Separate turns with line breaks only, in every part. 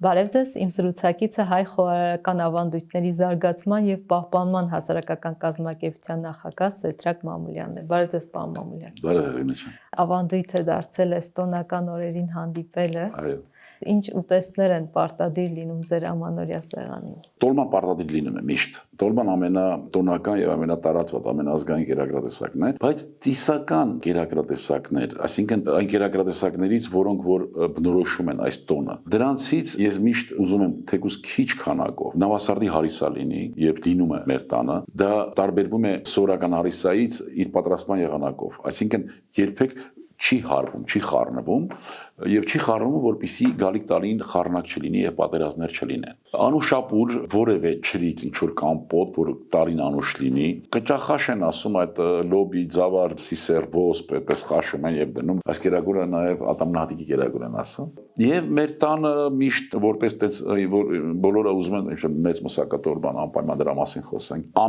Բարև ձեզ, իմ զրուցակիցը Հայ խոհարարական ավանդույթների զարգացման և պահպանման հասարակական կազմակերպության նախագահ Սեդրակ Մամուլյանն է։ Բարև ձեզ, պարոն Մամուլյան։
Բարև եղինեչ։
Ավանդույթ է դարձել էստոնական օրերին հանդիպելը։
Այո։
Ինչ ուտեստներ են պարտադիր լինում ձեր ամանորյա սեղանին։
Տոլման պարտադիր լինում է միշտ։ Տոլման ամենատոնական եւ ամենատարածված, ամենազգային կերակրատեսակն է, բայց ծիսական կերակրատեսակներ, այսինքն այն կերակրատեսակներից, որոնք որ բնորոշում են այս տոնը։ Դրանցից ես միշտ ուզում եմ թեկուզ քիչ քանակով նավասարդի հարիսա լինի եւ լինում է մեր տանը, դա տարբերվում է սովորական հարիսայից իր պատրաստման եղանակով, այսինքն երբեք չի հարվում, չի խառնվում եւ չի խառնվում, որպեսզի գալիք տարին խառնակ չլինի եւ պատերազմներ չլինեն։ Անուշապուր որևէ չրից ինչ որ կամպոտ, որ տարին անուշ լինի, կճախաշ են ասում այդ լոբի, ձավար, սիսեր, ոսպ, այդպես խաշում են եւ դնում։ Այս կերակուրը նաեւ ատամնահատիկի կերակուր են ասում։ Եվ մեր տանը միշտ որպես տես բոլորը ուզում են մեծ մսակատորբան անպայման դրա մասին խոսենք։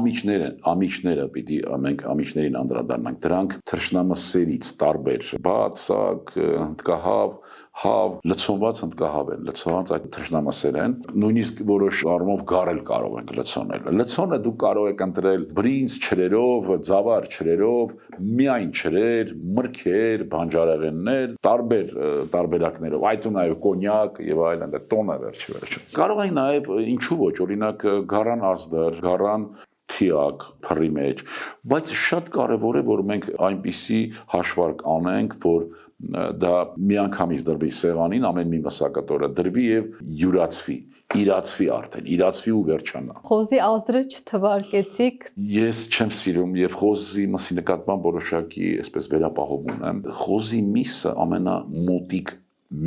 Ամիջները պիտի մենք ամիջներին անդրադառնանք։ Դրանք թռչնամսերից տարբեր բացակ, հնդկահավ, հավ, լցոնված հնդկահավ են, լցոնված այդ թռչնամասեր են, նույնիսկ որոշ առումով գարել կարող ենք լցոնել։ Լցոնը դուք կարող եք ընտրել բրինձ չրերով, ձավար չրերով, միայն չրեր, մրգեր, բանջարեղեններ, տարբեր տարբերակներով, այդ ու նաև կոնյակ եւ այլն, դա տոնը վերջ։ Կարող են նաև ինչու ոչ, օրինակ գարան ազդար, գարան թիակ փռի մեջ, բայց շատ կարևոր է, որ մենք այնպիսի հաշվարկ անենք, որ դա միանգամից դրվի սեղանին, ամեն մի մսակատորը դրվի եւ յուրացվի, իրացվի ու վերջանա։
Խոզի ազդրը չթվարկեցիք։
Ես չեմ սիրում եւ խոզի մսի նկատմամբ որոշակի այսպես վերապահում ունեմ։ Խոզի միսը ամենամոտիկ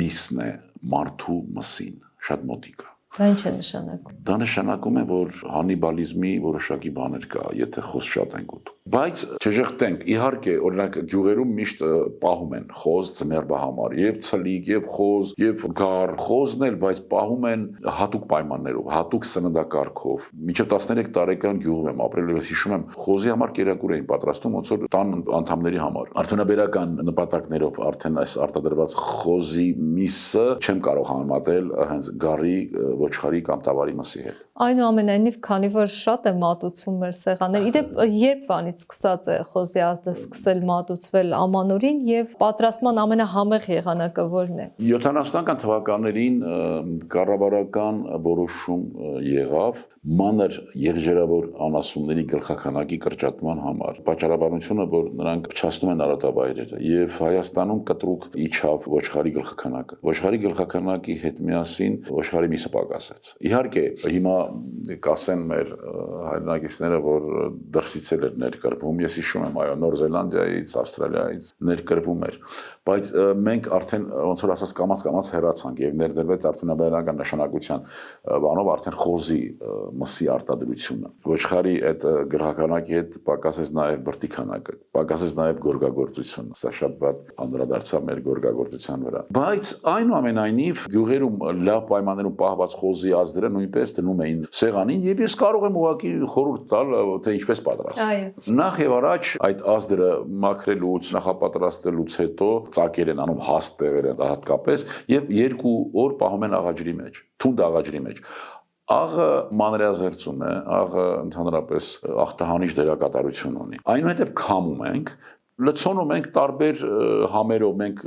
միսն է մարդու մսին, շատ մոտիկ է։
Դա ինչ է նշանակում։
Դա նշանակում է, որ հանիբալիզմի որոշակի բաներ կա, եթե խոզ շատ ենք ուտում։ Բայց չժխտենք, իհարկե, օրինակ գյուղերում միշտ պահում են խոզ ձմեռվա համար, եւ ցլիկ, եւ խոզ, եւ գար, խոզն էլ, բայց պահում են հատուկ պայմաններով, հատուկ սննդակարգով։ Մինչև 13 տարեկան գյուղում եմ ապրել եւ հիշում եմ, խոզի համար կերակուր էին պատրաստում, ոնց որ տան անդամների համար։ Արդյունաբերական նպատակներով արդեն այս արտադրված խոզի միսը չեմ կարող համեմատել հենց գարի, ոչխարի կամ տավարի մսի հետ։
Այնուամենայնիվ, քանի որ շատ է մատուցվում մեր սեղաններ, իդեպ երբ վանից սկսած է խոզի ազդը սկսել մատուցվել ամանորին եւ պատրաստման ամենահամեղ եղանակը որն է։
70-ական թվականներին կառավարական որոշում եղավ մանր եղջերավոր անասունների գլխաքանակի կրճատման համար։ Պատճառաբանությունը, որ նրանք փչացնում են արոտավայրերը եւ Հայաստանում կտրուկ իջավ ոչխարի գլխաքանակը։ Ոչխարի գլխաքանակի հետ միասին ոչխարի միսը պակասեց։ Իհարկե, հիմա կասեն մեր հայրենակիցները, որ դրսից էլ էր ներկրվում, ես հիշում եմ, այո, Նոր Զելանդիայից, Ավստրալիայից ներկրվում էր, բայց մենք արդեն ոնց որ ասած կամաց հեռացանք եւ ներդրվեց արդյունաբերական նշանակության բանով արդեն խոզի մսի արտադրությունը։ Ոչխարի այդ գլխականակի հետ պակասեց նաեւ բրդի քանակը, պակասեց նաեւ գորգագործությունը։ Սա շատ վատ անդրադարձավ մեր գորգագործության վրա։ Բայց այնուամենայնիվ գյուղերում լավ պայմաններում պահված խոզի ազդրը նույնպես դնում էին սեղանին եւ ես կարող եմ ուղղակի խորհուրդ տալ, թե ինչպես պատրաստել։ Նախ եւ առաջ այդ ազդրը մաքրելուց, նախապատրաստելուց հետո ծակեր են անում հաստ տեղերը հատկապես եւ 2 օր պահում են աղաջրի մեջ, թունդ աղաջրի մեջ։ Աղը մանրեազերծում է, աղը ընդհանրապես աղտահանիչ դերակատարություն ունի։ Այնուհետև քամում ենք, լցոնում ենք տարբեր համերով, մենք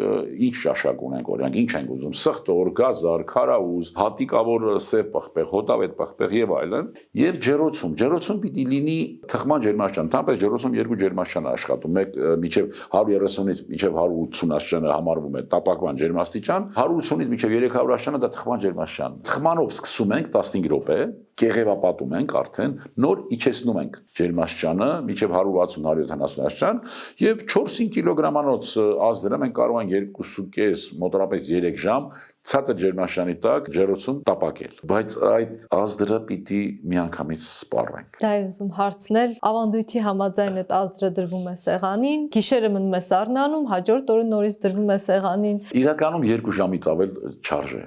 ինչ ճաշակ ունենք, օրինակ ինչ ենք ուզում, սխտոր, գազար, քարաուզ, հատիկավոր սև պղպեղ, հոտավետ պղպեղ եւ այլն, եւ ջեռոցում։ Ջեռոցում պիտի լինի թխման ջերմաստիճան, ընդհանրապես ջեռոցում 2 ջերմաստիճան է աշխատում, մեկ մինչեւ 130-ից մինչեւ 180 աստիճանը համարվում է տապակման ջերմաստիճան, 180-ից մինչեւ 300 աստիճանը դա թխման ջերմաստիճան։ Թխմանով սկսում ենք 15 րոպե, կեղևապատում ենք արդեն, նոր իջեցնում ենք ջերմաստիճանը մինչեւ 160-170 աստիճան եւ 4-5 կիլոգրամանոց ազդրը մենք կարող ենք 2.5 մոտավորապես 3 ժամ ցածր ջերմաստիճանի տակ ջեռոցում տապակել, բայց այդ ազդրը պիտի միանգամից սպառենք։
Դա եմ ուզում հարցնել, ավանդույթի համաձայն այդ ազդրը դրվում է սեղանին, գիշերը մնում է սառնանում, հաջորդ օրը նորից դրվում է սեղանին։
Իրականում 2 ժամից ավել չարժե,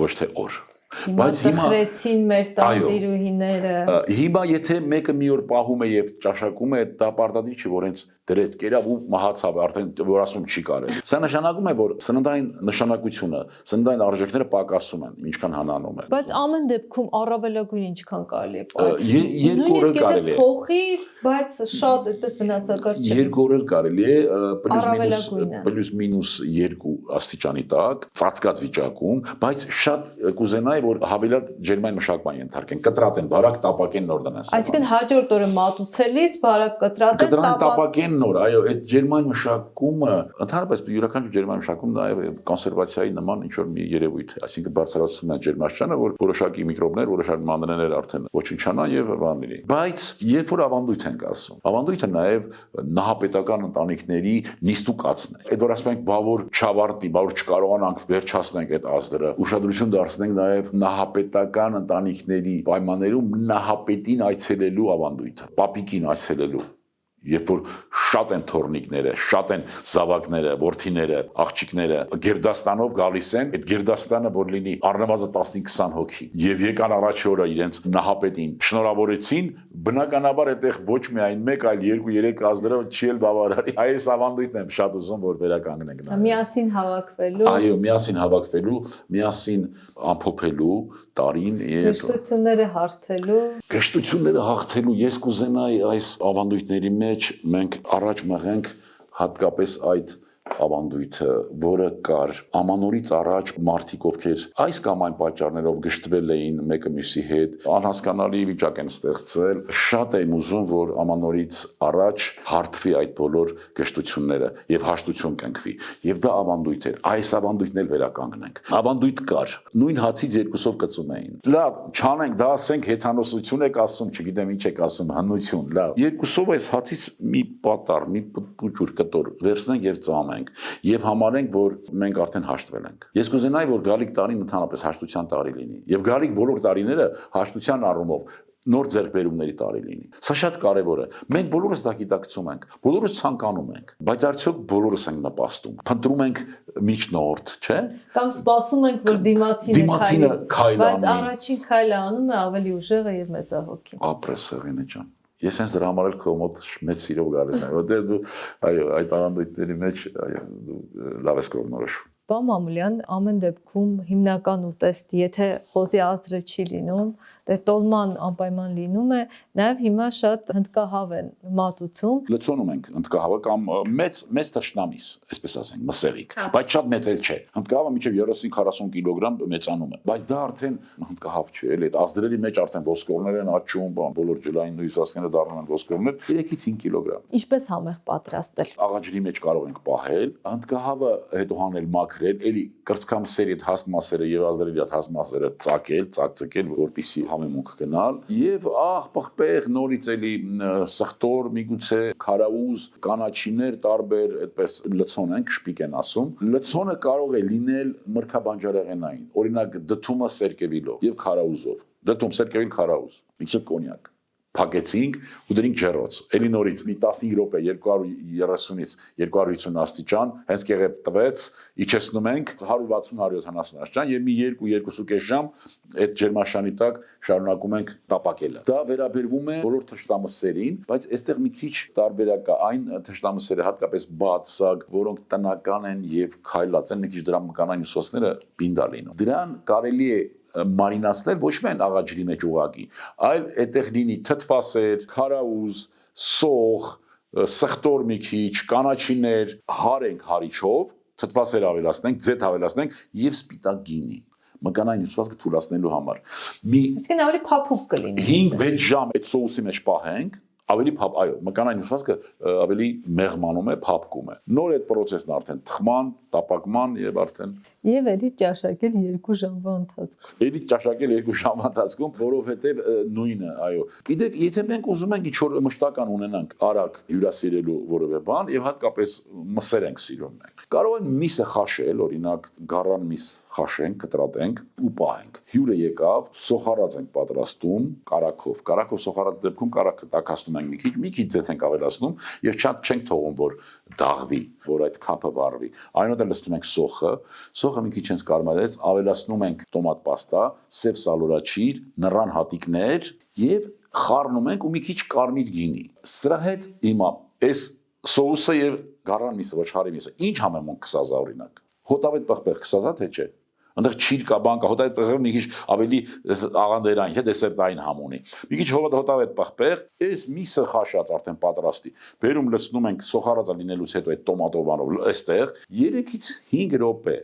ոչ թե օր։
Բայց հիմա տխրեցին մեր տանտիրուհիները։
Հիմա եթե մեկը մի օր պահում է եւ ճաշակում է, դա պարտադիր չի, որ հենց դրեց կերավ ու մահացավ, արդեն որ ասում չի կարելի։ Սա նշանակում է, որ սննդային նշանակությունը, սննդային արժեքները պակասում են, ինչքան հանանում է։
Բայց ամեն դեպքում առավելագույն ինչքան կարելի է
Երկու օրը կարելի է։
Փոխի, բայց շատ այդպես վնասակար չէ։
Երկու օրը կարելի է պլյուս մինուս 2 աստիճանի տակ, ծածկած վիճակում, բայց շատ կուզենայի, որ հավելյալ ջերմային մշակման ենթարկեն, կտրատեն, բարակ տապակեն նոր դնեն։
Այսինքն հաջորդ օրը մատուցելիս բարակ կտրատեն,
տապակեն նոր, այո, այդ ջերմային մշակումը, ընդհանրապես յուրաքանչյուր ջերմային մշակում նաև կոնսերվացիայի նման ինչ որ մի երևույթ է, այսինքն բարձրացում է ջերմաստիճանը, որ որոշակի միկրոբներ, որոշակի մանրէներ արդեն ոչնչանան եւ բաների։ Բայց երբ որ ավանդույթ ենք ասում, ավանդույթը նաև նահապետական ընտանիքների նիստուկացն է։ Այդ որ ասում ենք, բա որ չավարտի, բա որ չկարողանանք վերջացնենք այդ ազդրը, ուշադրություն դարձնենք նաև նահապետական ընտանիքների պայմաններում նահապետին այցելելու ավանդույթը, պապիկին այցելելու։ Երբ որ շատ են թորնիկները, շատ են զավակները, որդիները, աղջիկները Գերդաստանով գալիս են, այդ Գերդաստանը որ լինի առնվազն 15-20 հոգի եւ եկան առաջի օրը իրենց նահապետին շնորհավորեցին, բնականաբար այդտեղ ոչ միայն 1, այլ 2-3 ազդրով չի էլ բավարարի։ Այս ավանդույթն եմ շատ ուզում որ վերականգնենք նա։
Միասին հավաքվելու։
Այո, միասին հավաքվելու, միասին ամփոփելու տարին եւ
Գժտությունները
հաղթելու ես կուզենայի այս ավանդույթների մեջ մենք առաջ մղենք հատկապես այդ ավանդույթը, որը կար ամանորից առաջ մարդիկ ովքեր այս կամ այն պատճառներով գժտվել էին մեկը մյուսի հետ, անհասկանալի վիճակ են ստեղծել, շատ եմ ուզում, որ ամանորից առաջ հարթվի այդ բոլոր գժտությունները եւ հաշտություն կնքվի։ Եվ դա ավանդույթ էր։ Այս ավանդույթն էլ վերականգնենք։ Ավանդույթ կար։ Նույն հացից երկուսով կծում էին։ Լավ, չանենք, դա ասենք հեթանոսություն եք ասում, չգիտեմ ինչ եք ասում, հնություն, լավ։ Երկուսով այս հացից մի պատառ, մի պուճուր կտոր վերցնենք եւ ծամենք եւ համարենք, որ մենք արդեն հաշտվել ենք։ Ես կուզենայի, որ գալիք տարին ընդհանրապես հաշտության տարի լինի եւ գալիք բոլոր տարիները հաշտության առումով նոր ձեռքբերումների տարի լինի։ Սա շատ կարևոր է։ Մենք բոլորս դա գիտակցում ենք, բոլորս ցանկանում ենք, բայց արդյոք բոլորս ենք նպաստում։ Փնտրում ենք միջնորդ, չէ՞։
Կամ սպասում ենք, որ դիմացինը քայլի, բայց առաջին քայլը անում է ավելի ուժեղը եւ մեծահոգին։
Ապրես Սեղինե ջան։ Ես հենց դրա համար էլ քո մոտ մեծ սիրով գալիս եմ, որտեղ դու այո, այդ ավանդույթների մեջ այո, դու լավ ես կողմնորոշվում։
Պարոն Մամուլյան, ամեն դեպքում հիմնական ուտեստ, եթե խոզի ազդրը չի լինում, դե տոլման անպայման լինում է, նաև հիմա շատ հնդկահավ են մատուցում։
Լցոնում ենք հնդկահավը կամ մեծ թշնամիս, այսպես ասենք, մսեղիկ, բայց շատ մեծ էլ չէ։ Հնդկահավը մինչև 30-40 կիլոգրամ մեծանում է, բայց դա արդեն հնդկահավ չէ, էլի այդ ազդրերի մեջ արդեն ոսկորներ են աճում, բոլոր ջլային նույնիսկները դառնում են ոսկորներ, 3-ից 5 կիլոգրամ։
Ինչպես համեղ պատրաստել։
Աղաջրի մեջ կարող ենք պահել, հնդկահավը հետո հանել մաքրել, էլի կրծքամսերի այդ հաստ մասերը եւ ազդրերի այդ հաստ մասերը ծակել, ծակցկել, որպեսզի համեմունք գնալ եւ պղպեղ նորից էլի սխտոր, միգուցե քարաուզ, կանաչիներ տարբեր, այդպես լցոն ենք, շպիկ են ասում։ Լցոնը կարող է լինել մրգաբանջարեղենային, օրինակ դդումը սերկևիլով եւ քարաուզով։ Դդում սերկևիլ քարաուզ, միգուցե կոնյակ։ Փակեցինք ու դրինք ջեռոց։ Էլի նորից մի 15 րոպե 230-ից 250 աստիճան, հենց կեղև տվեց, իջեցնում ենք 160-170 աստիճան եւ մի 2-2.5 ժամ այդ ջերմաշանի տակ շարունակում ենք տապակելը։ Դա վերաբերվում է բոլոր թշնամսերին, բայց այստեղ մի քիչ տարբերակ կա այն թշնամսերը, հատկապես բացակ, որոնք տնական են եւ քայլած են, մի քիչ դրա մկանային հյուսվածքները պինդ լինում։ Դրան կարելի է մարինացնել ոչ միայն աղաջրի մեջ ուղակի, այլ այդտեղ լինի թթվասեր, քարաուզ, սոխ, սխտոր մի քիչ, կանաչիներ, հարենք հարիչով, թթվասեր ավելացնենք, ձեթ ավելացնենք եւ սպիտակ գինի։ Մկանային հյուսվածքը թույլատնելու համար։
Իսկին ավելի փափուկ կլինի։
5-6 ժամ այդ սոուսի մեջ պահենք, ավելի փափ, այո, մկանային հյուսվածքը ավելի մեղմանում է, փափկում է։ Նոր այդ process-ն արդեն թխման, տապակման եւ արդեն
Եվ էլի ճաշակել 2 ժամվա ընթացքում։
Էլի ճաշակել 2 ժամվա ընթացքում, որովհետեւ նույնը, այո։ Գիտեք, եթե մենք ուզում ենք ինչ-որ մշտական ունենանք, արագ հյուրասիրելու որևէ բան եւ հատկապես մսեր ենք սիրում մենք։ Կարող են միսը խաշել, օրինակ գառան միս խաշենք, կտրատենք ու պահենք։ Հյուրը եկավ, սոխարած ենք պատրաստում կարակով։ Կարակով սոխարած դեպքում կարակը տաքացնում ենք մի քիչ ձեթ ենք ավելացնում եւ շատ չենք թողում, որ դաղվի, որ այդ քափը վառվի։ Այնուհետեւ լցնում ենք սոխը, սոխը մի քիչ հենց կարմարեց, ավելացնում ենք տոմատ պաստա, սև սալորաչիր, նռան հատիկներ եւ խառնում ենք ու մի քիչ կարմիր գինի։ Սրա հետ հիմա այս սոուսը եւ գարան միսը, ոչխարի միսը, ինչ համեմունք կսազա օրինակ։ Հոտավետ պղպեղ կսազա թե չէ։ Այնտեղ չիր կա բան կա, հոտավետ պղպեղը մի քիչ ավելի աղանդերային, թե դեսերտային համ ունի։ Մի քիչ հոտավետ պղպեղ, այս միսը խաշած արդեն պատրաստի։ Բերում լցնում ենք սոխարածը լինելուց հետո այդ տոմատով այստեղ 3-ից 5 րոպե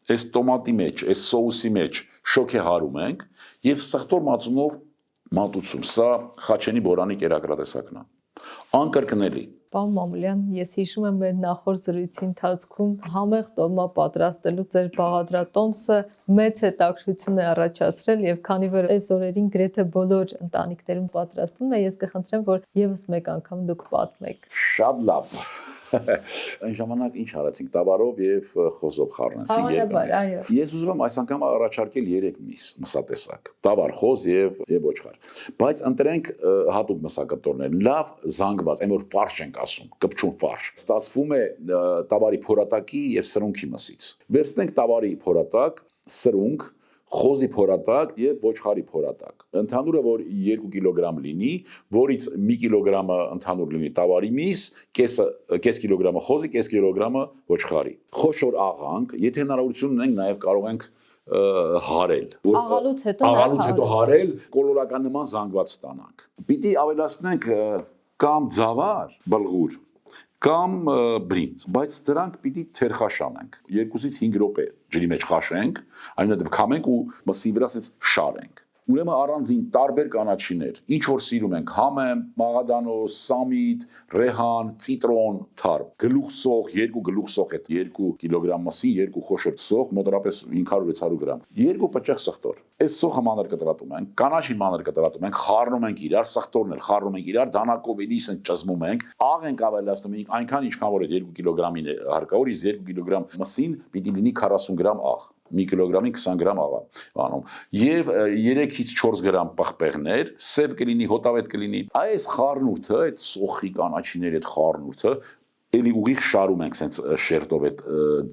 այս տոմատի մեջ, այս սոուսի մեջ շոքե հարում ենք եւ սխտոր մածունով մատուցում։ Սա Խաչենի բորանի կերակրատեսակն է։ Անկրկնելի։
Պարոն Մամուլյան, ես հիշում եմ մեր նախորդ զրույցի ընթացքում համեղ տոլմա պատրաստելու ձեր բաղադրատոմսը մեծ հետաքրքրություն է առաջացրել եւ քանի որ այս օրերին գրեթե բոլոր ընտանիքներում պատրաստվում է, ես կխնդրեմ, որ եւս մեկ անգամ դուք պատմեք։
Շատ լավ։ Այն ժամանակ ինչ արեցինք տավարով եւ խոզով խառնեցինք
այո։
Ես ուզում եմ այս անգամ առաջարկել 3 մսատեսակ՝ տավար, խոզ եւ ոչխար։ Բայց ընտրենք հատուկ մսակտորներ, լավ զանգված, այն որ ֆարշ ենք ասում, կպչուն ֆարշ։ Ստացվում է տավարի փորատակի եւ սրունքի մսից։ Վերցնենք տավարի փորատակ, սրունք, խոզի փորատակ եւ ոչխարի փորատակ։ Ընդհանուրը որ 2 կիլոգրամ լինի, որից 1 կիլոգրամը ընդհանուր լինի տավարի միս, կես կիլոգրամը խոզի, կես կիլոգրամը ոչխարի։ Խոշոր աղանք, եթե հնարավորություն ունենք նաեւ կարող ենք հարել։
Աղալուց հետո
հարել, կոլորական նման զանգված ստանանք։ Պիտի ավելացնենք կամ ձավար, բլղուր կամ բրինձ, բայց դրանք պիտի թերխաշանենք 2-ից 5 րոպե ջրի մեջ խաշենք, այնուհետև քամենք ու մսի վրա շարենք։ Ուրեմն առանձին տարբեր կանաչիներ, ինչ որ սիրում ենք, համեմ, մաղադանոս, սամիտ, ռեհան, ցիտրոն, թարմ, գլուխսող, 2 գլուխսող հետ 2 կիլոգրամ մսի, 2 խոշոր սող, մոտավորապես 500-600 գրամ, 2 պճեղ սխտոր։ Այս սոխը մանր կտրատում ենք, կանաչին մանր կտրատում ենք, խառնում ենք իրար, սխտորն էլ խառնում ենք իրար, դանակով էլիս են ճզմում ենք, աղ ենք ավելացնում ենք, այնքան ինչքան որ այդ 2 կիլոգրամին է հարկավոր, իսկ 2 կիլոգրամ մսին պիտի լինի 40 գրամ աղ։ 1 կիլոգրամի 20 գրամ աղա անում եւ 3-ից 4 գրամ պղպեղներ, սև կլինի, հոտավետ կլինի։ Այս խառնուրդը, այդ սոխի կանաչիների այդ խառնուրդը էլի ուղիղ շարում ենք sense շերտով այդ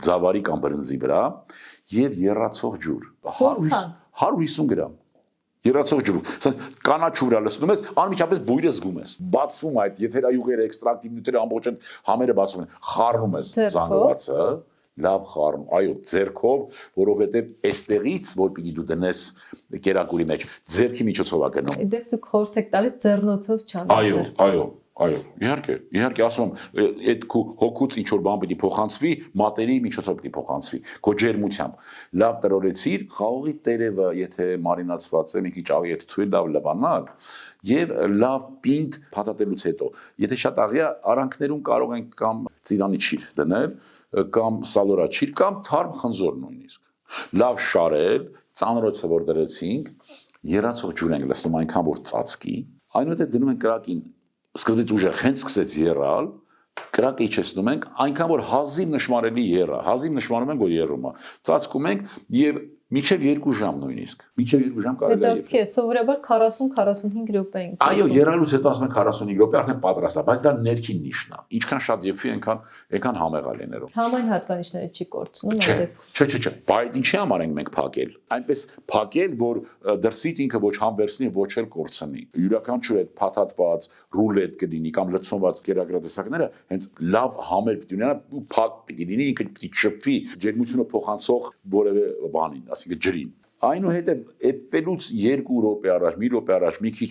ձավարի կամ բրնձի վրա եւ եռացող ջուր 150 գրամ եռացող ջուր sense կանաչու վրա լցնում ես անմիջապես բույրը զգում ես բացվում այդ եթերայուղերը էքստրակտիվ նյութերը ամբողջ են համերը բացվում են խառնում ես զանգվածը լավ խառն, այո, ձեռքով, որովհետև այստեղից, որ պիտի դու դնես կերակուրի մեջ, ձեռքի միջոցով է գնում։
Դեռ դուք խորհուրդ եք տալիս ձեռնոցով չանել։
Այո, իհարկե, ասում եմ, այդ քո հոգուց ինչ որ բան պիտի փոխանցվի, մատերի միջոցով պիտի փոխանցվի, քո ջերմությամբ։ Լավ տրորեցիր, խաղողի տերևը, եթե մարինացված է, մի քիչ աղի հետ թույլ լավ լվանալ, եւ լավ պինդ փաթաթելուց հետո։ Եթե շատ աղի է, արանքներում կարող ենք կամ ծիրանի չիր դնել կամ սալորաչիր կամ թարմ խնձոր նույնիսկ լավ շարել ծանրոցը որ դրեցինք եռացող ջուր ենք լցնում այնքան որ ծածկի այնուհետև դնում ենք կրակին սկզբից ուժեղ հենց սկսեց եռալ կրակը իջեցնում ենք այնքան որ հազիվ նշмарելի եռա հազիվ նշмарում ենք որ եռում է ծածկում ենք եւ Միջև 2 ժամ նույնիսկ։ Միջև 2 ժամ կարելի է։
Հետո սովորաբար 40-45 րոպե ենք։
Այո, եռալուց հետո ասում են 45 րոպե արդեն պատրաստ է, բայց դա ներքին նիշն է։ Ինչքան շատ եփվի, այնքան համեղ է լինելու։
Համայն հատկանիշները չի կորցնում
այդտեղ։ Չէ։ Բայց ինչի համար ենք մենք փակել։ Այնպես փակել, որ դրսից ինքը ոչ համ վերցնի, ոչ էլ կորցնի։ Յուրաքանչյուր այդ փաթաթված ռուլետ կլինի կամ լցոնված կերակրատեսակները հենց լավ համեր պիտի ունենա ու փակ պիտի լինի, ինքը պիտի չփվի, ջերմությունը փոխանցող որևէ բանին, ասիկա ջրին։ Այնուհետև էպվելուց 2 րոպե առաջ, 1 րոպե առաջ մի քիչ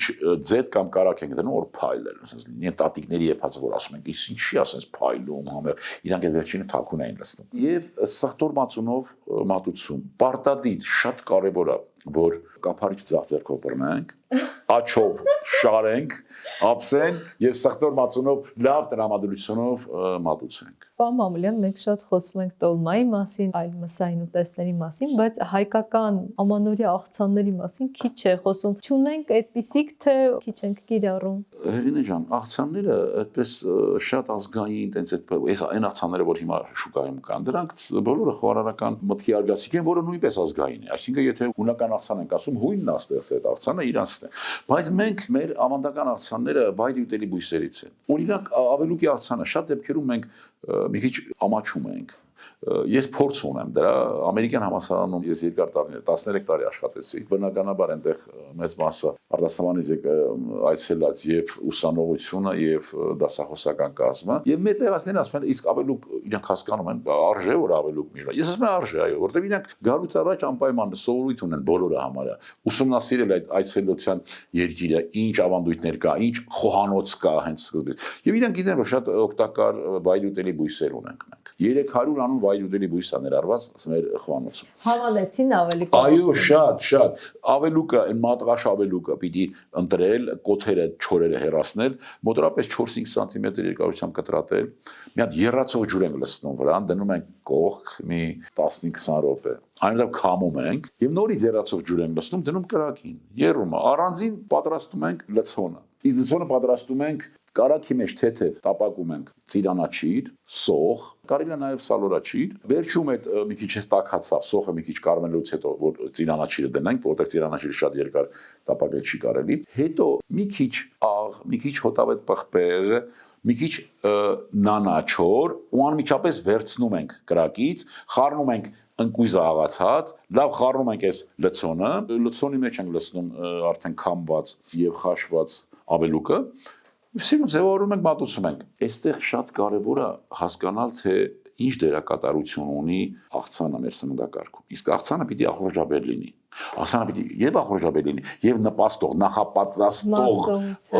ձետ կամ կարակ ենք դնում, որ փայլել, ասես լինի տատիկների եփած, որ ասում են, իսկ ինչի ասես փայլում, համեղ, իրանք այդ վերջինը թաքուն էին լցնում։ Եվ սխտոր մածունով մատուցում։ Պարտադիր շատ կարևոր է, որ կափարիչ ձախ ձեռքով բռնենք, աչով շարենք, ափսեն եւ սխտոր մածունով լավ տրամադրությունով մատուցենք։
Պարոն Մամուլյան, մենք շատ խոսում ենք տոլմայի մասին, այլ մսային ուտեստների մասին, բայց հայկական ամանորյա աղցանների մասին քիչ է խոսում։ Չունենք այդպիսիք, թե քիչ ենք կիրառում։
Հեղինե ջան, աղցանները այդպես շատ ազգային, տենց այն աղցանները, որ հիմա շուկայում կան, դրանք բոլորը խոհարարական մտքի արգասիկ են, որը նույնպես ազգային է։ Այսինքն, եթե հունական աղցան ենք ասում, հույնն է ստեղծել այդ աղցանը իրանցն է։ Բայց մենք մեր ավանդական աղցանները վայր ուտելի բույսերից են։ Օրինակ, ավելուկի աղցանը շատ դեպքերում մենք մի քիչ ամաչում ենք։ Ես փորձ ունեմ դրա ամերիկյան համալսարանում ես երկար տարիներ 13 տարի աշխատեցի բնականաբար այնտեղ մեծ մասը արտասահմանից այցելած եւ ուսանողությունը եւ դասախոսական կազմը եւ մեր տեղացիներն ասում են իսկ ավելուկ իրանք հասկանում են արժե որ ավելուկ միջնա ես ասում եմ արժե այո որտեւ իրանք գալուց առաջ անպայման սովորույթ ունեն բոլորը համարյա ուսումնասիրել այդ այցելության երկիրը ինչ ավանդույթներ կա ինչ խոհանոց կա հենց սկզբից եւ իրանք գիտեն որ շատ օգտակար վայրուտելի բույսեր ունենք մենք 300 անուն վայրուտելի բույս է ներառված մեր խոհանոցում
Հավանեցին ավելի
այո շատ ավելուկը այն մատղաշ ավելուկը պիտի ընտրել կոթերը չորերը հեռացնել մոտավորապես 4-5 սանտիմետր երկարությամբ կտրատել մի հատ եռացող ջուր ենք լցնում վրան դնում ենք կողք մի 15-20 րոպե այնտեղ քամում ենք եւ նորից եռացող ջուր ենք լցնում դնում կրակին եռումը առանձին պատրաստում ենք լցոնը իսկ լցոնը պատրաստում ենք Կարակի մեջ թեթև տապակում ենք ծիրանաչիր, սոխ, կարելի է նաև սալորաչիր, վերջում այդ մի քիչ ստակացավ, սոխը մի քիչ կարմելուց հետո որ ծիրանաչիրը դնենք, որտեղ ծիրանաչիրը շատ երկար տապակել չի կարելի, հետո մի քիչ աղ, մի քիչ հոտավետ պղպեղ, մի քիչ նանաչոր ու անմիջապես վերցնում ենք կրակից, խառնում ենք ընկույզը աղացած, լավ խառնում ենք այս լցոնի մեջ ենք լցնում արդեն քամված եւ խաշված ավելուկը Սիրուն ձևավորում ենք մատուցում ենք այստեղ շատ կարևոր է հասկանալ թե ինչ դերակատարություն ունի աղցանը մեր սննդակարգում իսկ աղցանը պիտի ախորժաբեր լինի աղցանը պիտի եւ ախորժաբեր լինի եւ նպաստող նախապատրաստող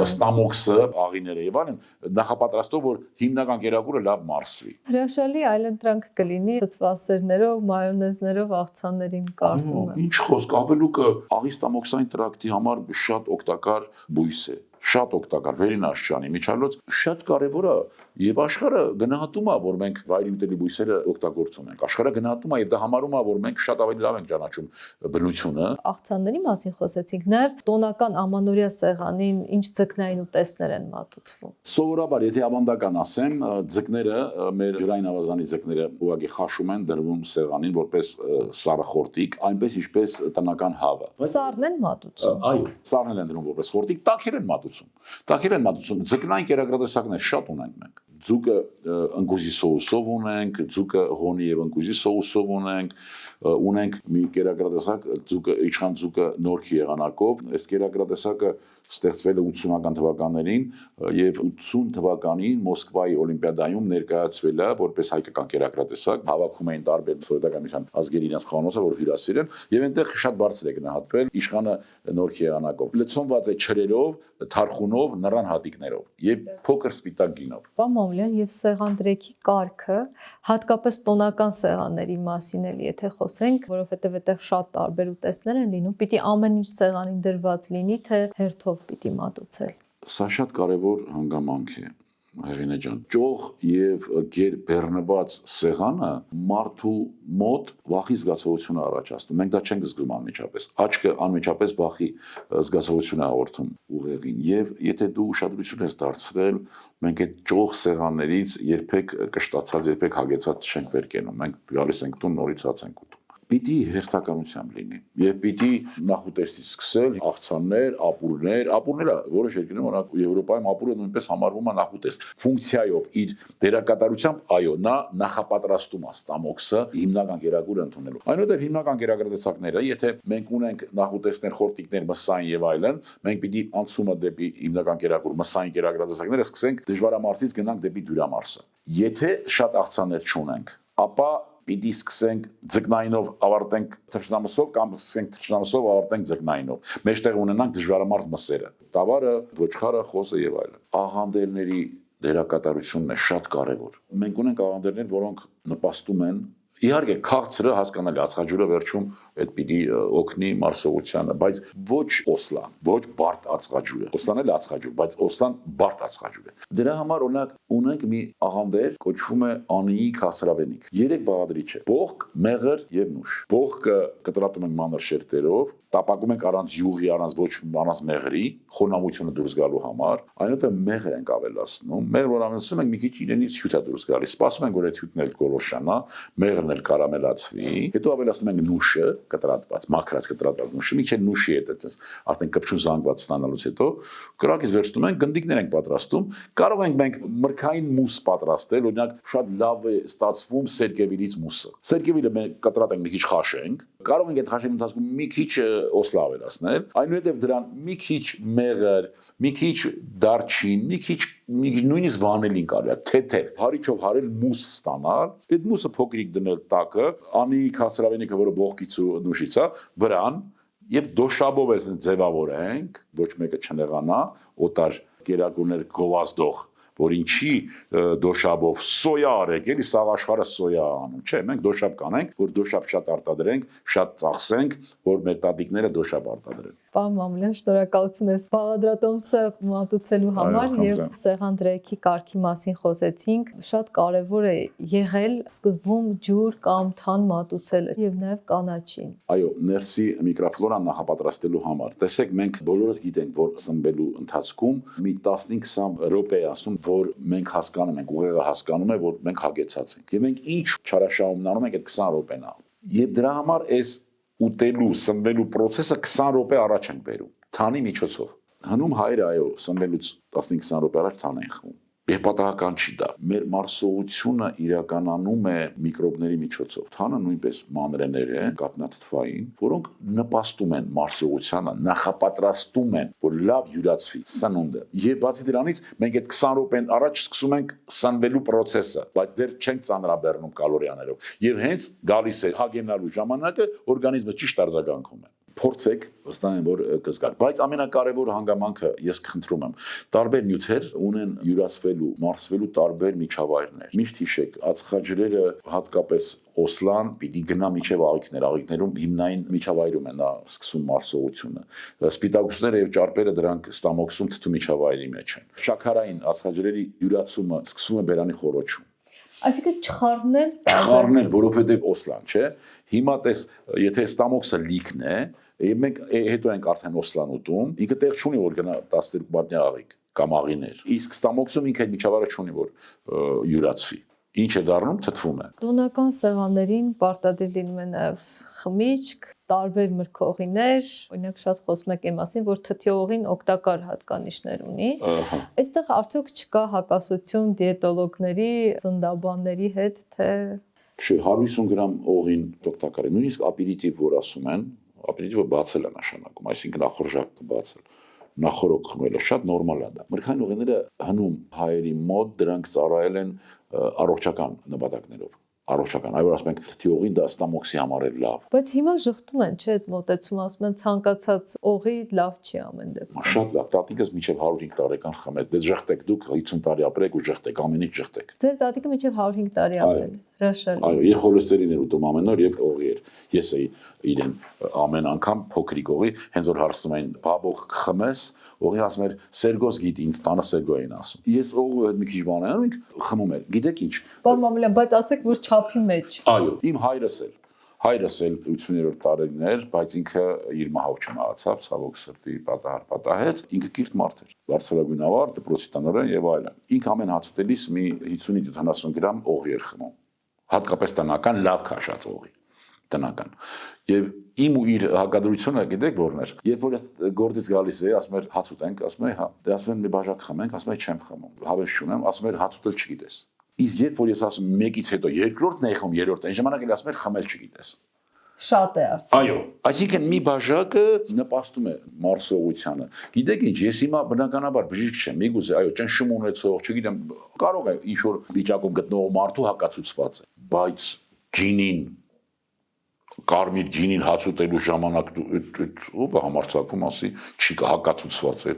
ստամոքսը աղիները եւ այլն նախապատրաստող որ հիմնական կերակուրը լավ մարսվի
Հրաշալի այլընտրանք կլինի թթվասերներով մայոնեզներով աղցաններին կարծում եմ
Ինչ խոսք ավելուկը աղի ստամոքսային տրակտի համար շատ օգտակար բույս է Շատ օգտակար վերին աշճանի միջալոց շատ կարևոր է եւ աշխարհը գնահատում է որ մենք վայրուտելի բույսերը օգտագործում ենք աշխարհը գնահատում է եւ դա համարում է որ մենք շատ ավելի լավ ենք ճանաչում բնությունը
Աղցանների մասին խոսեցինք նաեւ տոնական ամանորյա սեղանին ինչ ձկնային ուտեստներ են մատուցվում
Սովորաբար եթե ավանդական ասեմ ձկները մեր ջրային ավազանի ձկները ուղղակի խաշում են դրվում սեղանին որպես սառը խորտիկ այնպես ինչպես տնական հավը
Սառն են մատուցում
Այո սառն են դրվում որպես խորտիկ տաքեր են մատուցում ձկնային կերակրատեսակներ շատ ունենք մենք ձուկը ընկուզի սոուսով ունենք ձուկը հոնի եւ ընկուզի սոուսով ունենք մի կերակրատեսակ ձուկը իշխան ձուկը նորքի եղանակով այս կերակրատեսակը ստեղծվել է 80-ական թվականներին եւ 80 թվականին Մոսկվայի օլիմպիադայում ներկայացվել է որպես հայկական կերակրատեսակ հավաքում էին տարբեր սովետական ազգերի իրենց խոհանոցը որ հյուրասիրեն եւ այնտեղ շատ բարձր է գնահատվել իշխանը նորքի եղանակով լցոնված է չրերով թարխունով նռան հատիկներով եւ փոքր սպիտակ գինով
Պարոն Մամուլյան եւ սեղանդրեքի կարգը հատկապես տոնական սեղանների մասին էլ եթե խոսենք որովհետեւ այդտեղ շատ տարբեր ուտեստներ են լինում պիտի ամեն ինչ սեղանին դրված լինի թե հերթով պիտի մատուցել
Սա շատ կարևոր հանգամանք է Հեղինե ջան ճոխ եւ գեր բեռնված սեղանը մարդու մոտ վախի զգացողություն է առաջացնում մենք դա չենք զգում անմիջապես աչքը անմիջապես վախի զգացողություն է հաղորդում ուղեղին եւ եթե դու ուշադրություն ես դարձրել մենք այդ ճոխ սեղաններից երբեք կշտացած երբեք հագեցած չենք վեր կենում մենք գալիս ենք տուն նորից հաց ենք ուտում Պիտի հերթականությամբ լինի եւ պիտի նախուտեստից սկսել աղցաններ, ապուրները որոշ երկրներում օրինակ Եվրոպայում ապուրը նույնպես համարվում է նախուտեստ ֆունկցիայով իր դերակատարությամբ այո նա նախապատրաստում է ստամոքսը հիմնական կերակուրը ընդունելու այնուհետեւ հիմնական կերակրատեսակները եթե մենք ունենք նախուտեստներ խորտիկներ մսային եւ այլն մենք պիտի անցումը դեպի հիմնական կերակուր մսային կերակրատեսակները սկսենք դժվարամարսից գնանք դեպի դյուրամարսը եթե շատ աղցաններ չունենք ապա Պիտի սկսենք ձկնայինով ավարտենք թռչնամսով կամ սկսենք թռչնամսով ավարտենք ձկնայինով։ Մեջտեղ ունենանք դժվարամարս մսերը, տավարը, ոչխարը, խոզը եւ այլն։ Աղանդերների դերակատարությունն է շատ կարեւոր։ Մենք ունենք աղանդերներ, որոնք նպաստում են Իհարկե քաղցրը հասկանալի ածխաջուրը վերջում այդ պիտի օգնի մարսողությանը, բայց ոչ օսլան, ոչ բարդ ածխաջուրը։ Օսլան էլ ածխաջուր, բայց օսլան բարդ ածխաջուր է։ Դրա համար օրինակ ունենք մի աղանդեր, կոչվում է անիի քաղցրավենիք։ 3 բաղադրիչ է՝ բողկ, մեղր եւ նուշ։ Բողկը կտրատում ենք մանր շերտերով, տապակում ենք առանց յուղի, առանց մեղրի, խոնավությունը դուրս գալու համար։ Այնուհետև մեղր ենք ավելացնում։ Մեղր որ ավելացնում ենք, մի քիչ իրենից հյութ է դուրս գալիս։ Սպասում ենք, որ այդ հյութն էլ գոլորշանա, մեղրն էլ կարամելացվի, հետո ավելացնում ենք նուշը, կտրատված, մաքրած կտրատված նուշը, միջի նուշի հետ այդպես արդեն կպչուն զանգված ստանալուց հետո կրակից վերցնում ենք, գնդիկներ ենք պատրաստում, կարող ենք մենք մրգային մուս պատրաստել, օրինակ շատ լավ է ստացվում սերկևիլից մուսը։ Սերկևիլը մենք կտրատենք, մի քիչ խաշենք, կարող ենք այդ խաշելու ընթացքում մի քիչ օսլա ավելացնել, այնուհետև դրան մի քիչ մեղր, մի քիչ դարչին, մի քիչ նույնիսկ վանելին կարելի է թեթև հարիչով հարել մուս ստանալ, այդ մուսը փոքրիկ դնել տակը, անի քասրավենիքը, որը բողկից ու նուշից է, վրան եւ դոշաբով էլ ձևավորենք, ոչ մեկը չնեղանա, օտար կերակուրներ գովազդող, որ ինչի դոշաբով սոյա արեք, էլի սաղ աշխարհը սոյա անում, չէ, մենք դոշաբ կանենք, որ դոշաբ շատ արտադրենք, շատ ծախսենք, որ մեր տատիկները դոշաբ արտադրեն։
Պարոն Մամուլյան, շնորհակալություն ես բաղադրատոմսը մատուցելու համար եւ սեղան դրեքի կարգի մասին խոսեցինք։ Շատ կարեւոր է եղել սկզբում ջուր կամ թան մատուցելը եւ նաեւ կանաչին։
Այո, ներսի միկրոֆլորան նախապատրաստելու համար։ Տեսեք, մենք բոլորս գիտենք, որ սնվելու ընթացքում մի 15-20 րոպե է ասում, որ մենք հասկանում ենք, ուղեղը հասկանում է, որ մենք հագեցած ենք։ Եվ մենք ինչ չարաշահումն անում ենք այդ 20 րոպեն։ Եվ դրա համար այս ուտելու, սնվելու process-ը 20 րոպե առաջ ենք բերում, թանի միջոցով։ Հնում հայրը, այո, սնվելուց 15-20 րոպե առաջ թան են խմում։ Եվ պատահական չի դա։ Մեր մարսողությունը իրականանում է միկրոբների միջոցով։ Թանը նույնպես մանրեներ են, կաթնաթթվային, որոնք նպաստում են մարսողությանը, նախապատրաստում են, որ լավ յուրացվի սնունդը։ Եվ բացի դրանից, մենք այդ 20 րոպեն առաջ սկսում ենք սնվելու process-ը, բայց դեռ չենք ծանրաբեռնում կալորիաներով։ Եվ հենց գալիս է հագենալու ժամանակը, օրգանիզմը ճիշտ արձագանքում է։ Փորձեք, վստահ եմ, որ կզգաք, բայց ամենակարևոր հանգամանքը ես խնդրում եմ, տարբեր նյութեր ունեն յուրացվելու, մարսվելու տարբեր միջավայրներ։ Միշտ հիշեք, ածխաջրերը հատկապես օսլան պիտի գնա միջև աղիքներ, աղիքներում հիմնային միջավայրում է նա սկսում մարսողությունը։ Սպիտակուցները եւ ճարպերը դրանք ստամոքսում թթու միջավայրի մեջ են։ Շաքարային ածխաջրերի յուրացումը սկսում է բերանի խորոչում։
Այսինքն
չխառնել, որովհետև օսլան, չէ։ Հիմա տես, եթե ստամոքսը լիքն է, եւ մենք հետո ենք արդեն օսլան ուտում, ինքը տեղ չունի որ գնա 12 մատնյա աղիք կամ աղիներ։ Իսկ ստամոքսում ինքը այդ միջավայրը չունի որ յուրացվի։ Ինչ է դառնում, թթվում է։
Տոնական սեղաններին պարտադիր լինում է նաև խմիչք, տարբեր մրգօղիներ, օրինակ շատ խոսում եք այն մասին, որ թթի օղին օգտակար հատկանիշներ ունի։ Այստեղ արդյոք չկա հակասություն դիետոլոգների, ծննդաբանների հետ, թե
Չէ, 150 գրամ օղին օգտակար է։ Նույնիսկ ապերիտիվ, որ ասում են, ապերիտիվը բացել է նշանակում, այսինքն նախորժակը բացել։ Նախորոք խմելը շատ նորմալ է դա։ Մրգային օղիները հնում հայերի մոտ դրանք ծառայել են առողջական նպատակներով։ Առողջական, այո, ասում ենք թթի օղին դա ստամոքսի համար է լավ։
Բայց հիմա ժխտում են, չէ, այդ մոտեցում ասում են ցանկացած օղի լավ չի ամեն դեպքում։
Շատ լավ, տատիկս մինչև 105 տարեկան խմեց։ Դե ժխտեք դուք 50 տարի ապրեք ու ժխտեք, ամեն ինչ ժխտեք։
Ձեր տատիկը մինչև 105 տարի ապրել է։ Հրաշալի։
Այո, եւ խոլեստերին էր ուտում ամեն օր եւ օղի էր։ Ես էի իրեն ամեն անգամ փոքրիկ օղի, հենց որ հարցնում էին, բաբող խմես, օղի ասում էր, Սերգոս գիտի, ինձ տանը Սերգո էին ասում։ Ես օղու հետ մի քիչ բան անում ենք, խմում էր։ Գիտեք ինչ։
Պարոն Մամուլյան, բայց ասեք, որ չափի մեջ։
Այո, իմ հայրս էլ 80-րդ տարիներ էր, բայց ինքը իր մահով չմահացավ, ցավոք սրտի պատահեց, ինքը կիրթ մարդ էր, բարձրագույն ավարտ, դպրոցի տնօրեն եւ այլն։ Ինքը ամեն հաց ուտելիս մի 50-70 գրամ օղի էր խմում, հատկապես տնական լավ քաշած օղի, տնական։ Եվ իմ ու իր հակադրությունը գիտեք որն էր, երբ որ գործից գալիս է, ասում էր հաց ուտենք, ասում է հա, դե ասում են մի բաժակ խմենք, ասում է չեմ խմում, հավես չունեմ, ասում էր հաց ուտել չգիտես։ Իսկ երբ որ ես ասում մեկից հետո երկրորդն էի խմում, երրորդը, այն ժամանակ էլ ասում էր խմել չգիտես։
Շատ է արդեն։
Այո, այսինքն մի բաժակը նպաստում է մարսողությանը։ Գիտեք ինչ, ես հիմա բնականաբար բժիշկ չեմ, միգուցե այո, ճնշում ունեցող, չգիտեմ, կարող է ինչ որ վիճակում գտնող մարդու հակացուցված է, բայց ջինին կարմիր ջինին հաց ուտելու ժամանակ ով է համարձակվում ասի, չի հակացուցված է։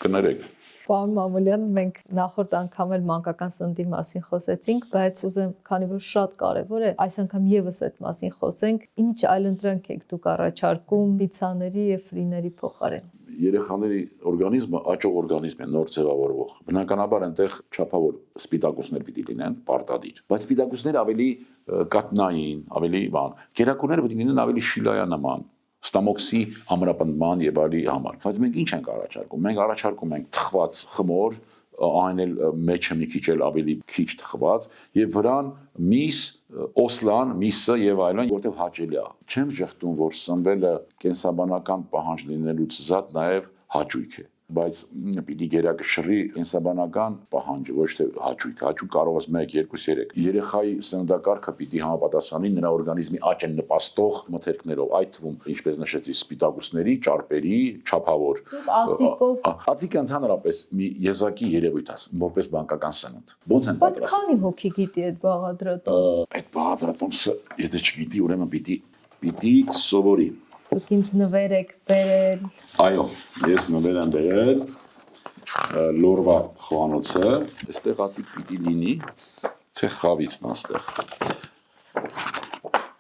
Կներեք։
Պարոն Մամուլյան, մենք նախորդ անգամ էլ մանկական սննդի մասին խոսեցինք, բայց ուզեմ, քանի որ շատ կարևոր է, այս անգամ եւս այդ մասին խոսենք, ինչ այլընտրանք եք դուք առաջարկում պիցաների եւ ֆրիների փոխարեն։
Երեխաների օրգանիզմը աճող օրգանիզմ է, նոր ձևավորվող։ Բնականաբար այնտեղ չափավոր սպիտակուցներ պիտի լինեն, պարտադիր, բայց սպիտակուցները ավելի կատնային, ավելի բան։ Կերակուրները պիտի լինեն ավելի շիլայանման, ստամոքսի ամրապնդման եւ այլի համար։ Բայց մենք ինչ ենք առաջարկում։ Մենք առաջարկում ենք թխված խմոր, այն էլ մեջը մի քիչ էլ ավելի քիչ թխված եւ վրան միս, օսլան, միսը եւ այլն, որտեղ հաճելի է։ Չեմ ժխտում, որ սնվելը կենսաբանական պահանջ լինելուց զատ նաեւ հաճույք է, բայց պիտի գերակշռի կենսաբանական պահանջը, ոչ թե հաճույք։ Հաճույք կարող ես 1, 2, 3։ Երեխայի սննդակարգը պիտի համապատասխանի նրա օրգանիզմի աճին նպաստող մթերքներով, այդ թվում, ինչպես նշեցի, սպիտակուցների, ճարպերի, չափավոր։ Ածիկը ընդհանրապես մի եզակի երևույթ է, որպես բանկական սնունդ։ Ոնց են
Բայց քանի հոգի գիտի այդ բաղադրատոմսը։
Այդ բաղադրատոմսը, եթե չգիտի, ուրեմն պիտի սովորի։
Դուք ինձ նվեր եք բերել։
Այո, ես նվեր եմ բերել լորվա խոհանոցը, այստեղ ածիկ պիտի լինի, թե խավիցն աստեղ։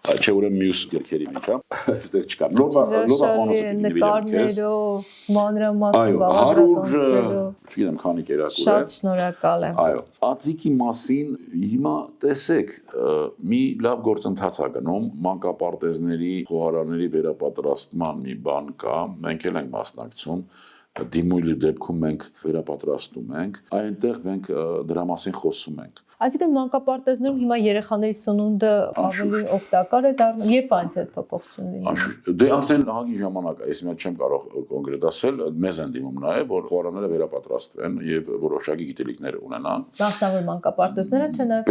Չէ, ուրեմն մյուս գրքերի մեջ, հա, այստեղ չկա։ Լորվա խոհանոցը պիտի
նկարներով, մանրամասն բաղադրատոմսերով։
Չգիտեմ, քանի կերակուր է։
Շատ շնորհակալ եմ։
Այո, ածիկի մասին հիմա տեսեք, մի լավ գործընթաց է գնում, մանկապարտեզների, խոհարարների վերապատրաստման մի բան կա, մենք էլ ենք մասնակցում, դիմույլի դեպքում մենք վերապատրաստում ենք, այնտեղ մենք դրա մասին խոսում ենք։
Այսինքն մանկապարտեզներում հիմա երեխաների սնունդը ավելի օգտակար է դառնում, երբ այնց այդ փոփոխություն լինի։
Դե արդեն ահագին ժամանակ է, ես հիմա չեմ կարող կոնկրետ ասել, մեզ են դիմում նաև, որ խոհարարները վերապատրաստվեն եւ որոշակի գիտելիքներ ունենան։
Մասնավոր մանկապարտեզները թե նաև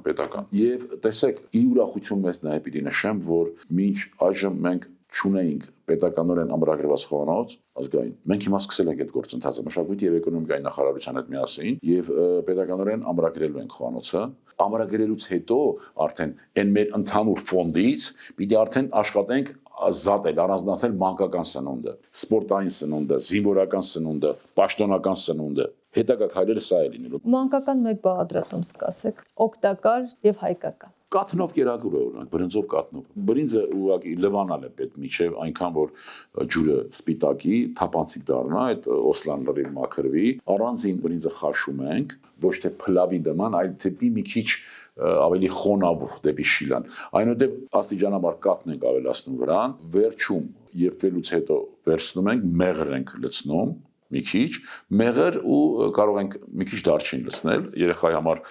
պետական։ Եվ տեսեք, ի ուրախություն մեզ նաև պիտի նշեմ, որ մինչ այժմ մենք չունեինք պետականորեն ամրագրված խոհանոց ազգային։ Մենք հիմա սկսել ենք այդ գործընթացը մշակույթի եւ էկոնոմիկայի նախարարության հետ միասին եւ պետականորեն ամրագրելու ենք խոհանոցը։ Ամրագրելուց հետո արդեն այն մեր ընդհանուր ֆոնդից պիտի արդեն աշխատենք զատել, առանձնացնել մանկական սնունդը, սպորտային սնունդը, զինվորական սնունդը, պաշտոնական սնունդը։ Հետագա քայլերը սա է լինելու։
Մանկական մեկ բաղադրատոմս կասեք, օգտակար եւ հայկական։
Կաթնով կերակուր է օրինակ, բրինձով կաթնով։ Բրինձը ուղղակի լվանալ է պետք միջև այնքան որ ջուրը սպիտակի, թափանցիկ դառնա, այդ օսլան լրիվ մաքրվի, առանձին բրինձը խաշում ենք, ոչ թե փլավի նման, այլ դեպի մի քիչ ավելի խոնավ դեպի շիլան։ Այնուհետև աստիճանաբար կաթն ենք ավելացնում վրան, վերջում երբելուց հետո վերցնում ենք, մեղր ենք լցնում մի քիչ, մեղր ու կարող ենք մի քիչ դարչին լցնել երեխայի համար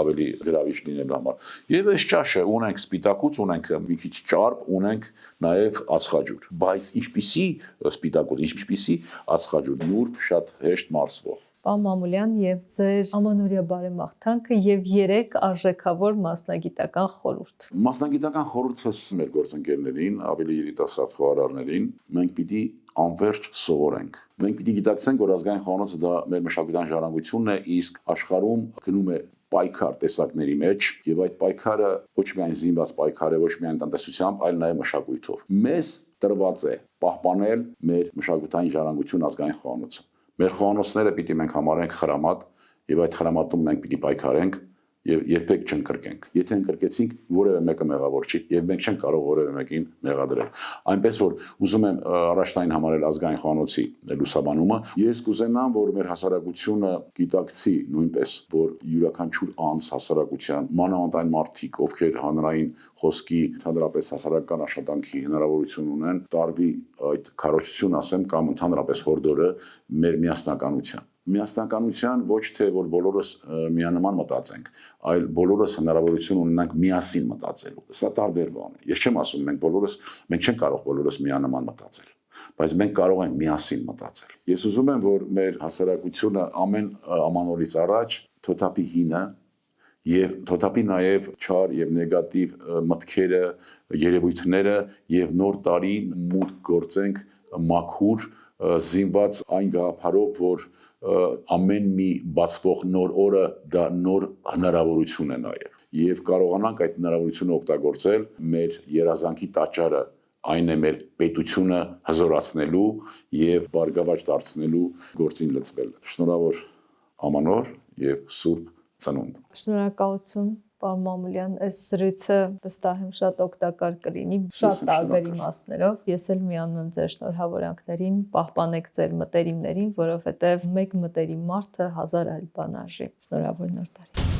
ավելի գրավիչ լինելու համար։ Եվ այս ճաշը ունենք սպիտակուց, ունենք մի քիչ ճարպ, ունենք նաև ածխաջուր։ Բայց ինչպիսի սպիտակուց, ինչպիսի ածխաջուր, նուրբ, շատ հեշտ մարսվող։
Պարոն Մամուլյան, եւ ձեր ամանորյա բարեմաղթանքը եւ 3 արժեքավոր մասնագիտական խորհուրդ։
Մասնագիտական խորհուրդս մեր գործընկերներին, ավելի երիտասարդ խոհարարներին, մենք պիտի անverջ սովորենք։ Մենք պիտի գիտակցենք, որ ազգային խոհանոցը դա մեր մշակութային ժառանգությունն է, իսկ աշխարհում գնում է պայքար տեսակների մեջ, եւ այդ պայքարը ոչ միայն զինված պայքար է, ոչ միայն տնտեսությամբ, այլ նաեւ մշակույթով։ Մեզ տրված է պահպանել մեր մշակութային ժառանգություն ազգային խոհանոցը։ Մեր խոհանոցները պիտի մենք համարենք խրամատ եւ այդ խրամատում մենք պիտի պայքարենք եւ երբեք չընկրկենք։ Եթե ընկրկեցինք, որևէ մեկը մեղավոր չի եւ մենք չենք կարող որևէ մեկին մեղադրել։ Այնպես որ ուզում եմ առաջնային համարել ազգային խոհանոցի լուսաբանումը, ես կուզենամ, որ մեր հասարակությունը գիտակցի նույնպես, որ յուրաքանչյուր անձ հասարակության, մանավանդ այն մարդիկ, ովքեր հանրային խոսքի, ընդհանրապես հասարակական աշխատանքի հնարավորություն ունեն, տարվի այդ քարոզություն ասեմ կամ ընդհանրապես հորդորը մեր միասնականության։ Միասնականության ոչ թե որ բոլորս միանման մտածենք, այլ բոլորս հնարավորություն ունենանք միասին մտածելու։ Սա տարբեր բան է։ Ես չեմ ասում մենք չենք կարող բոլորս միանման մտածել, բայց մենք կարող ենք միասին մտածել։ Ես ուզում եմ, որ մեր հասարակությունը ամեն ամանորից առաջ թոթափի հինը եւ թոթափի նաեւ չար եւ նեգատիվ մտքերը, երևույթները եւ նոր տարի մուտք գործենք մաքուր, զինված այն գաղափարով, որ ամեն մի բացվող նոր օրը դա նոր հնարավորություն է նաև եւ կարողանանք այդ հնարավորությունը օգտագործել մեր երազանքի տաճարը այն է մեր պետությունը հզորացնելու եւ բարգավաճ դարձնելու գործին լծվել։ Շնորհավոր ամանոր եւ սուրբ ծնունդ։
Շնորհակալություն Պարոն Մամուլյան, այս զրույցը վստահ եմ շատ օգտակար կլինի շատ տարբեր իմաստներով։ Ես էլ միանում եմ ձեր շնորհավորանքներին, պահպանեք ձեր մտերիմներին, որովհետև մեկ մտերիմ մարդը 1000 այլ բան արժի։ Շնորհավոր նոր տարի։